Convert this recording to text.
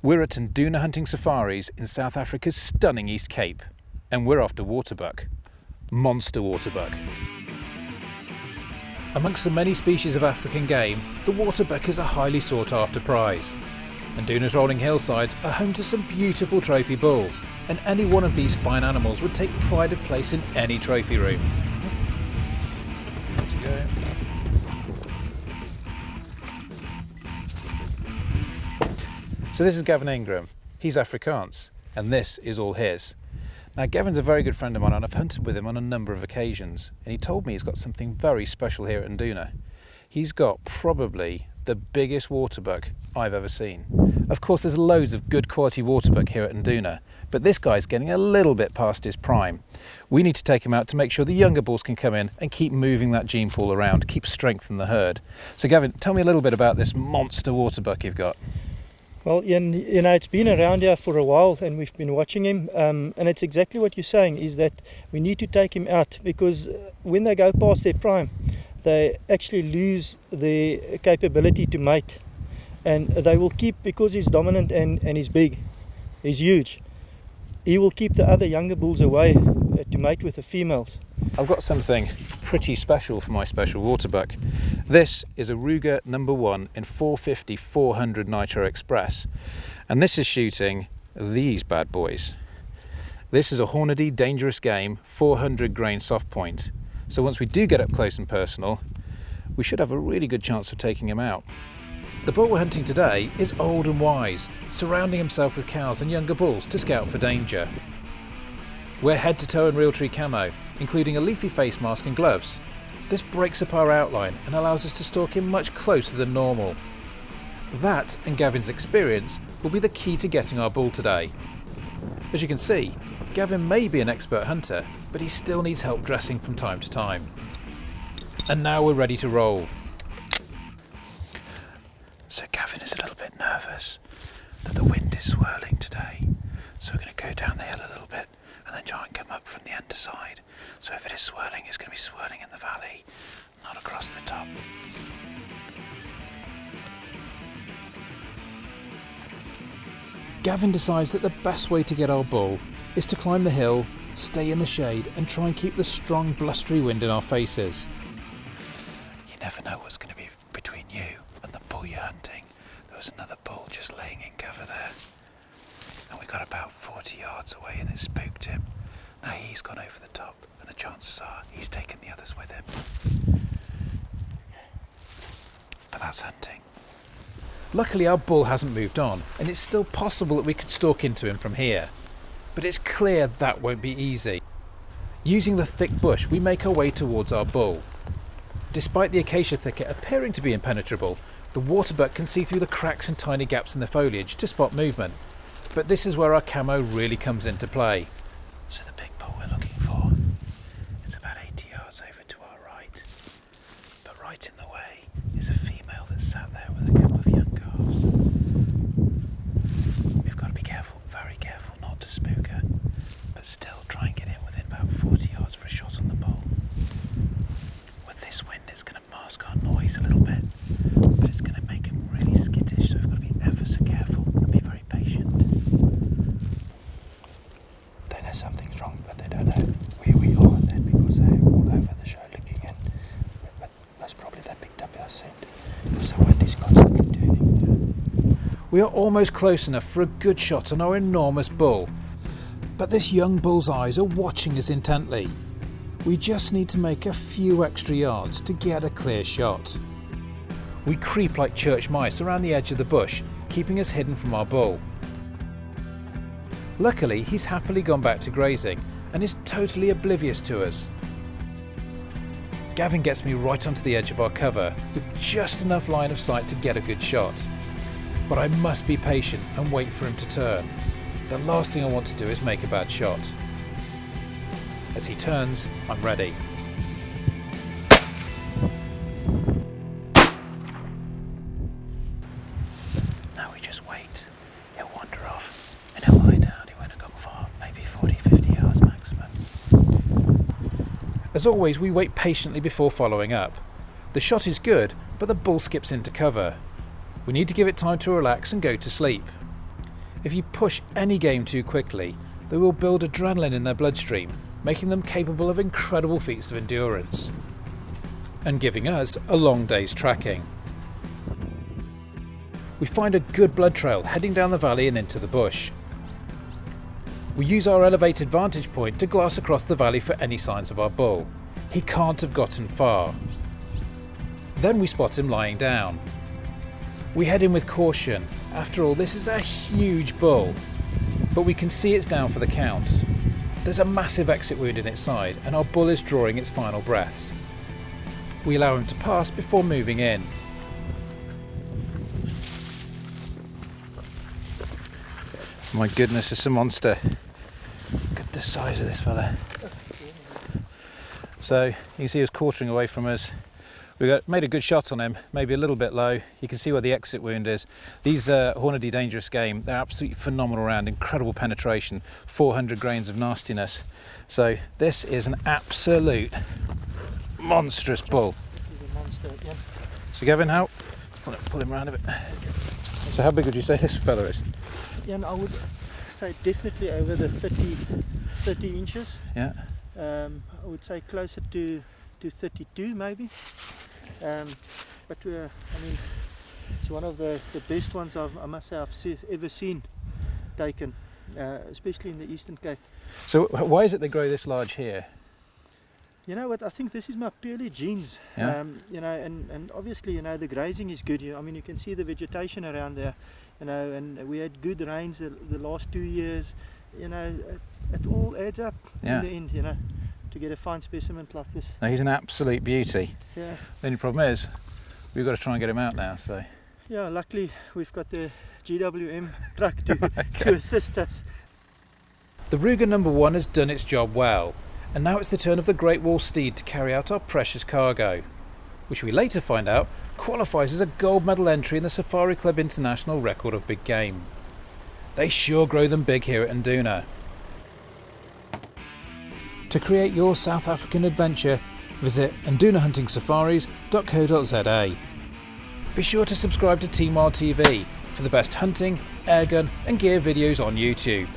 We're at Nduna Hunting Safaris in South Africa's stunning East Cape, and we're after waterbuck. Monster waterbuck. Amongst the many species of African game, the waterbuck is a highly sought after prize. Nduna's rolling hillsides are home to some beautiful trophy bulls, and any one of these fine animals would take pride of place in any trophy room. There to go. So this is Gavin Ingram. He's Afrikaans, and this is all his. Now Gavin's a very good friend of mine, and I've hunted with him on a number of occasions, and he told me he's got something very special here at Nduna. He's got probably the biggest waterbuck I've ever seen. Of course there's loads of good quality waterbuck here at Nduna, but this guy's getting a little bit past his prime. We need to take him out to make sure the younger bulls can come in and keep moving that gene pool around, keep strengthening the herd. So Gavin, tell me a little bit about this monster waterbuck you've got. Well, you know, it's been around here for a while and we've been watching him, and it's exactly what you're saying, is that we need to take him out, because when they go past their prime, they actually lose the capability to mate, and they will keep, because he's dominant and he's big, he's huge, he will keep the other younger bulls away to mate with the females. I've got something pretty special for my special waterbuck. This is a Ruger No.1 in 450-400 Nitro Express, and this is shooting these bad boys. This is a Hornady dangerous game 400 grain soft point, so once we do get up close and personal, we should have a really good chance of taking him out. The bull we're hunting today is old and wise, surrounding himself with cows and younger bulls to scout for danger. We're head to toe in Realtree camo, including a leafy face mask and gloves. This breaks up our outline and allows us to stalk him much closer than normal. That, and Gavin's experience, will be the key to getting our bull today. As you can see, Gavin may be an expert hunter, but he still needs help dressing from time to time. And now we're ready to roll. So Gavin is a little bit nervous that the wind is swirling today, so we're going to go down the hill a little bit and then try and come up from the underside. So if it is swirling, it's going to be swirling in the valley, not across the top. Gavin decides that the best way to get our bull is to climb the hill, stay in the shade and try and keep the strong blustery wind in our faces. You never know what's going to be between you and the bull you're hunting. There was another bull just laying in cover there, and we got about 40 yards away and it spooked him. Now he's gone over the top, and the chances are he's taken the others with him. But that's hunting. Luckily our bull hasn't moved on, and it's still possible that we could stalk into him from here. But it's clear that won't be easy. Using the thick bush, we make our way towards our bull. Despite the acacia thicket appearing to be impenetrable, the waterbuck can see through the cracks and tiny gaps in the foliage to spot movement. But this is where our camo really comes into play. So the big bull we're looking for is about 80 yards over to our right. But right in the way is a female that's sat there with a couple of young calves. We've got to be careful, very careful not to spook her, but still try and get in within about 40 yards for a shot on the bull. With this wind it's going to mask our noise a little bit, but it's going to make him really skittish, so we've got to be ever so careful and be very patient. They know something's wrong, but they don't know where we are then, because they're all over the show looking in. But most probably they picked up our scent, so Wendy's constantly turning. We are almost close enough for a good shot on our enormous bull, but this young bull's eyes are watching us intently. We just need to make a few extra yards to get a clear shot. We creep like church mice around the edge of the bush, keeping us hidden from our bull. Luckily, he's happily gone back to grazing and is totally oblivious to us. Gavin gets me right onto the edge of our cover with just enough line of sight to get a good shot. But I must be patient and wait for him to turn. The last thing I want to do is make a bad shot. As he turns, I'm ready. Now we just wait. He'll wander off and he'll lie down. He won't have gone far, maybe 40-50 yards maximum. As always, we wait patiently before following up. The shot is good, but the bull skips into cover. We need to give it time to relax and go to sleep. If you push any game too quickly, they will build adrenaline in their bloodstream, making them capable of incredible feats of endurance, and giving us a long day's tracking. We find a good blood trail heading down the valley and into the bush. We use our elevated vantage point to glass across the valley for any signs of our bull. He can't have gotten far. Then we spot him lying down. We head in with caution. After all, this is a huge bull, but we can see it's down for the count. There's a massive exit wound in its side and our bull is drawing its final breaths. We allow him to pass before moving in. My goodness, it's a monster. Look at the size of this fella. So you can see he was quartering away from us. We made a good shot on him, maybe a little bit low. You can see where the exit wound is. These Hornady dangerous game, they're absolutely phenomenal round, incredible penetration, 400 grains of nastiness. So this is an absolute monstrous bull. He's a monster, yeah. So Gavin, how? Pull him around a bit. So how big would you say this fella is? Yeah, and I would say definitely over the 30 inches. Yeah. I would say closer to 32 maybe. But I mean, it's one of the best ones I must say I've ever seen taken, especially in the Eastern Cape. So why is it they grow this large here? You know what, I think this is my purely genes. Yeah. You know, and obviously, you know, the grazing is good. I mean, you can see the vegetation around there, you know, and we had good rains the last 2 years. You know, it all adds up in the end, you know, to get a fine specimen like this. No, he's an absolute beauty. Yeah. The only problem is, we've got to try and get him out now, so. Yeah, luckily we've got the GWM truck to assist us. The Ruger No.1 has done its job well, and now it's the turn of the Great Wall Steed to carry out our precious cargo, which we later find out qualifies as a gold medal entry in the Safari Club International record of big game. They sure grow them big here at Nduna. To create your South African adventure, visit ndunahuntingsafaris.co.za. Be sure to subscribe to Team RTV for the best hunting, airgun and gear videos on YouTube.